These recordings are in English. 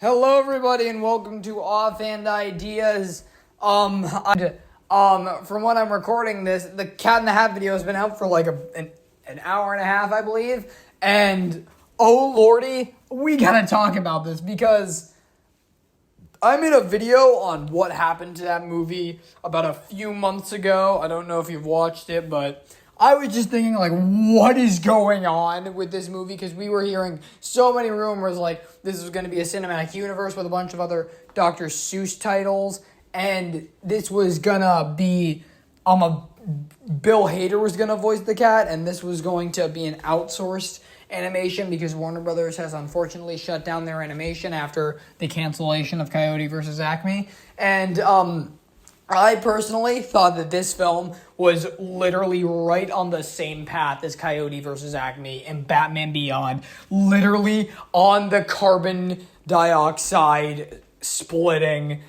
Hello, everybody, and welcome to Offhand Ideas. From when I'm recording this, the Cat in the Hat video has been out for like an hour and a half, I believe. And oh lordy, we gotta talk about this because I made a video on what happened to that movie about a few months ago. I don't know if you've watched it, but I was just thinking, like, what is going on with this movie? Because we were hearing so many rumors, like, this was going to be a cinematic universe with a bunch of other Dr. Seuss titles. And this was going to be, Bill Hader was going to voice the cat. And this was going to be an outsourced animation because Warner Brothers has unfortunately shut down their animation after the cancellation of Coyote vs. Acme. And, I personally thought that this film was literally right on the same path as Coyote vs. Acme and Batman Beyond. Literally on the carbon dioxide splitting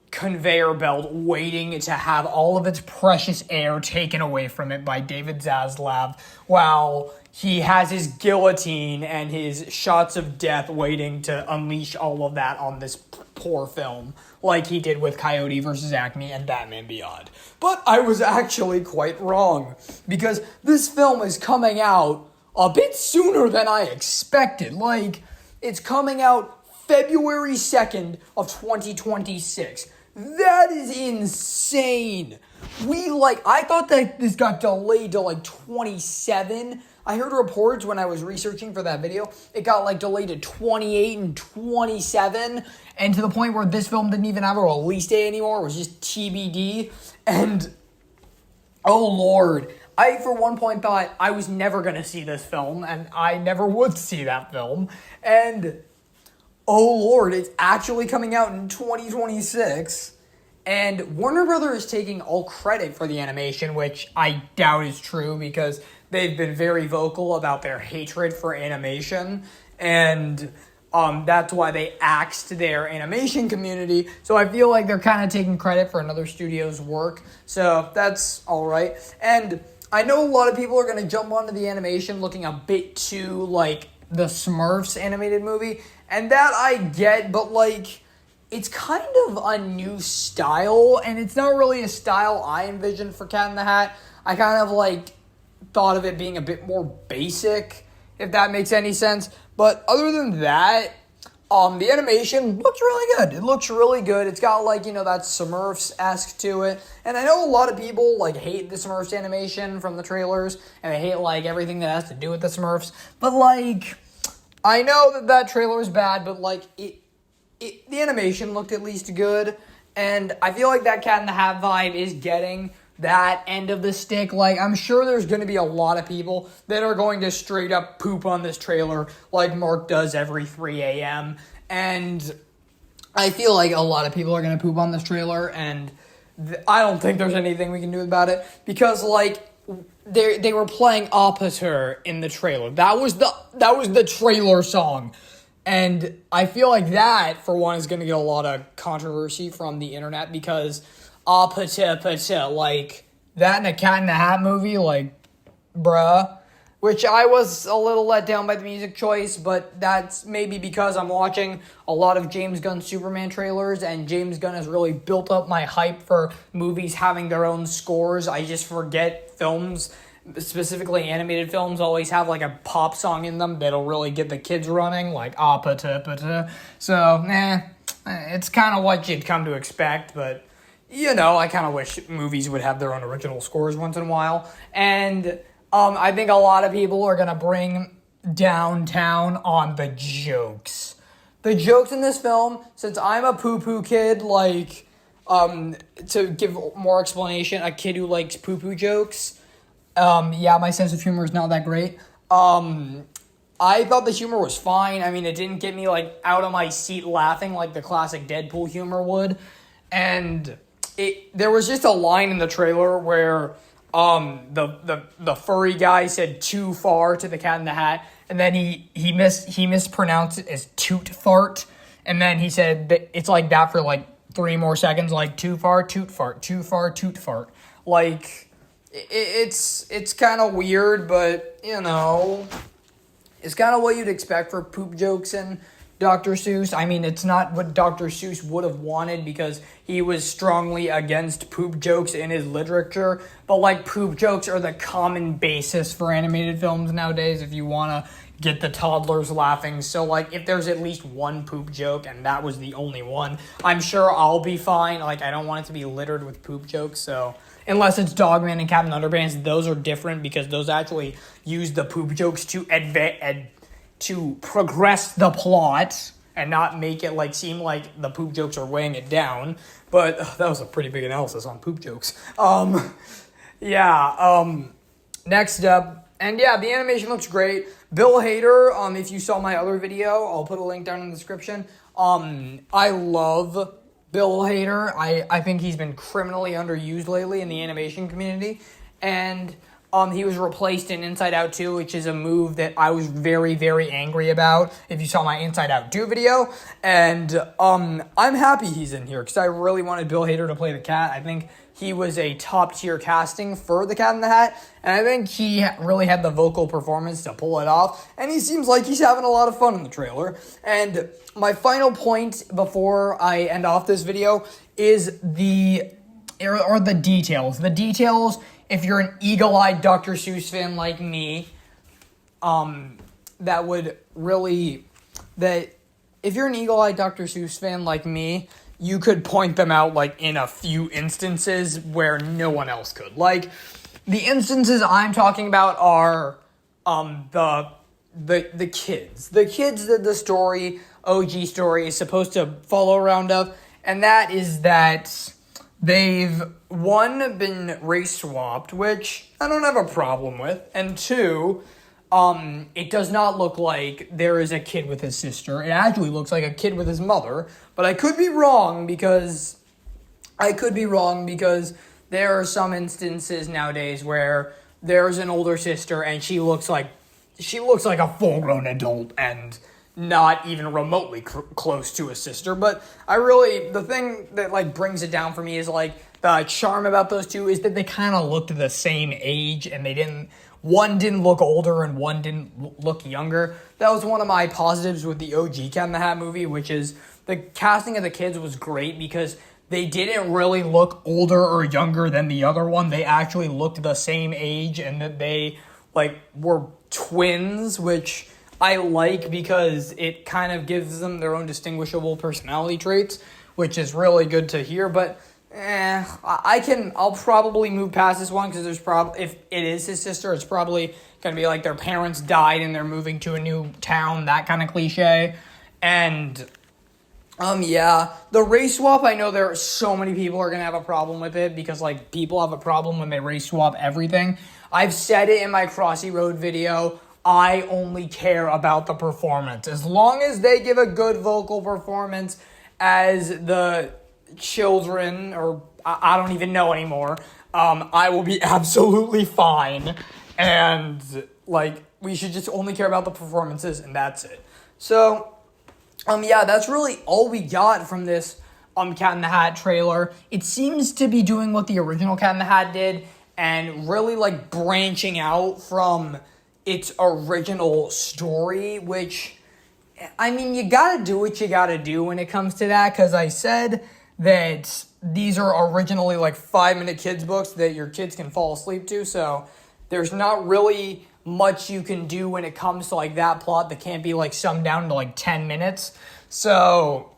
conveyor belt waiting to have all of its precious air taken away from it by David Zaslav while he has his guillotine and his shots of death waiting to unleash all of that on this poor film like he did with Coyote vs. Acme and Batman Beyond. But I was actually quite wrong because this film is coming out a bit sooner than I expected. Like, it's coming out February 2nd of 2026. That is insane. I thought that this got delayed to 27. I heard reports when I was researching for that video, it got delayed to 28 and 27, and to the point where this film didn't even have a release date anymore. It was just TBD. And oh Lord, I for one point thought I was never going to see this film, and I never would see that film. And oh Lord, it's actually coming out in 2026. And Warner Brothers is taking all credit for the animation, which I doubt is true because they've been very vocal about their hatred for animation. And that's why they axed their animation community. So I feel like they're kind of taking credit for another studio's work. So that's all right. And I know a lot of people are going to jump onto the animation looking a bit too like the Smurfs animated movie. And that I get, but it's kind of a new style, and it's not really a style I envisioned for Cat in the Hat. I kind of thought of it being a bit more basic, if that makes any sense. But other than that, the animation looks really good. It looks really good. It's got that Smurfs-esque to it. And I know a lot of people hate the Smurfs animation from the trailers, and they hate everything that has to do with the Smurfs. But I know that trailer is bad, but the animation looked at least good, and I feel like that Cat in the Hat vibe is getting that end of the stick. I'm sure there's going to be a lot of people that are going to straight up poop on this trailer like Mark does every 3 a.m., and I feel like a lot of people are going to poop on this trailer, and I don't think there's anything we can do about it, because they were playing Operator in the trailer. That was the trailer song. And I feel like that, for one, is going to get a lot of controversy from the internet because that in a Cat in the Hat movie, bruh. Which I was a little let down by the music choice, but that's maybe because I'm watching a lot of James Gunn Superman trailers, and James Gunn has really built up my hype for movies having their own scores. I just forget films, specifically animated films, always have a pop song in them that'll really get the kids running, So, it's kind of what you'd come to expect, but, I kind of wish movies would have their own original scores once in a while. And I think a lot of people are going to bring downtown on the jokes. The jokes in this film, since I'm a poo-poo kid, to give more explanation, a kid who likes poo-poo jokes, my sense of humor is not that great. I thought the humor was fine. I mean, it didn't get me, out of my seat laughing like the classic Deadpool humor would. And there was just a line in the trailer where the furry guy said too far to the Cat in the Hat, and then he mispronounced it as toot fart, and then he said it's like that for 3 more seconds, too far, toot fart, too far, toot fart. It's kind of weird, but, it's kind of what you'd expect for poop jokes in Dr. Seuss. I mean, it's not what Dr. Seuss would have wanted because he was strongly against poop jokes in his literature. But, like, poop jokes are the common basis for animated films nowadays if you want to get the toddlers laughing. So, like, if there's at least one poop joke and that was the only one, I'm sure I'll be fine. Like, I don't want it to be littered with poop jokes, so... Unless it's Dogman and Captain Underpants, those are different because those actually use the poop jokes to to progress the plot and not make it like seem like the poop jokes are weighing it down. But that was a pretty big analysis on poop jokes. Next up, and yeah, the animation looks great. Bill Hader, if you saw my other video, I'll put a link down in the description. I love Bill Hader. I think he's been criminally underused lately in the animation community. And he was replaced in Inside Out 2, which is a move that I was very, very angry about if you saw my Inside Out 2 video. And I'm happy he's in here because I really wanted Bill Hader to play the cat. I think he was a top-tier casting for the Cat in the Hat, and I think he really had the vocal performance to pull it off, and he seems like he's having a lot of fun in the trailer. And my final point before I end off this video is the details. The details, if you're an eagle-eyed Dr. Seuss fan like me, if you're an eagle-eyed Dr. Seuss fan like me, you could point them out, like, in a few instances where no one else could. Like, the instances I'm talking about are, the kids. The kids that the story, OG story, is supposed to follow around of, and that is that they've, one, been race swapped, which I don't have a problem with, and two, it does not look like there is a kid with his sister. It actually looks like a kid with his mother, but I could be wrong because there are some instances nowadays where there's an older sister and she looks like a full-grown adult and not even remotely close to a sister. But the thing that like brings it down for me is like the charm about those two is that they kind of looked the same age and one didn't look older and one didn't look younger. That was one of my positives with the OG Cat in the Hat movie, which is the casting of the kids was great because they didn't really look older or younger than the other one. They actually looked the same age and that they were twins, which I like because it kind of gives them their own distinguishable personality traits, which is really good to hear. But I'll probably move past this one because if it is his sister, it's probably gonna be like their parents died and they're moving to a new town, that kind of cliche. And the race swap, I know there are so many people are gonna have a problem with it because like people have a problem when they race swap everything. I've said it in my Crossy Road video. I only care about the performance. As long as they give a good vocal performance as the children, or I don't even know anymore, I will be absolutely fine. And like, we should just only care about the performances and that's it. So, that's really all we got from this Cat in the Hat trailer. It seems to be doing what the original Cat in the Hat did and really like branching out from its original story, which, I mean, you gotta do what you gotta do when it comes to that, because I said that these are originally like 5-minute kids books that your kids can fall asleep to, so there's not really much you can do when it comes to like that plot that can't be like summed down to like 10 minutes. So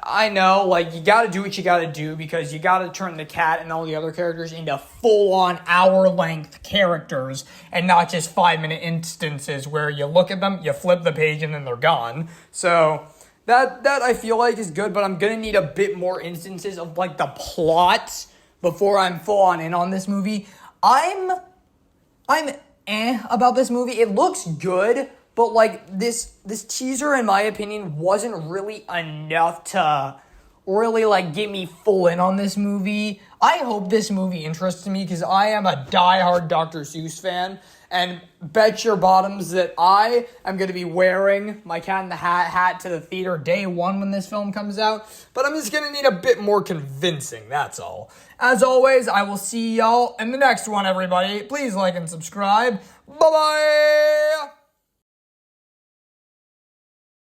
I know, like, you gotta do what you gotta do because you gotta turn the cat and all the other characters into full-on hour-length characters and not just 5-minute instances where you look at them, you flip the page, and then they're gone. So that I feel like is good, but I'm gonna need a bit more instances of, like, the plot before I'm full-on in on this movie. I'm about this movie. It looks good, but, like, this teaser, in my opinion, wasn't really enough to really, like, get me full in on this movie. I hope this movie interests me, because I am a diehard Dr. Seuss fan, and bet your bottoms that I am going to be wearing my Cat in the hat to the theater day one when this film comes out, but I'm just going to need a bit more convincing, that's all. As always, I will see y'all in the next one, everybody. Please like and subscribe. Bye-bye!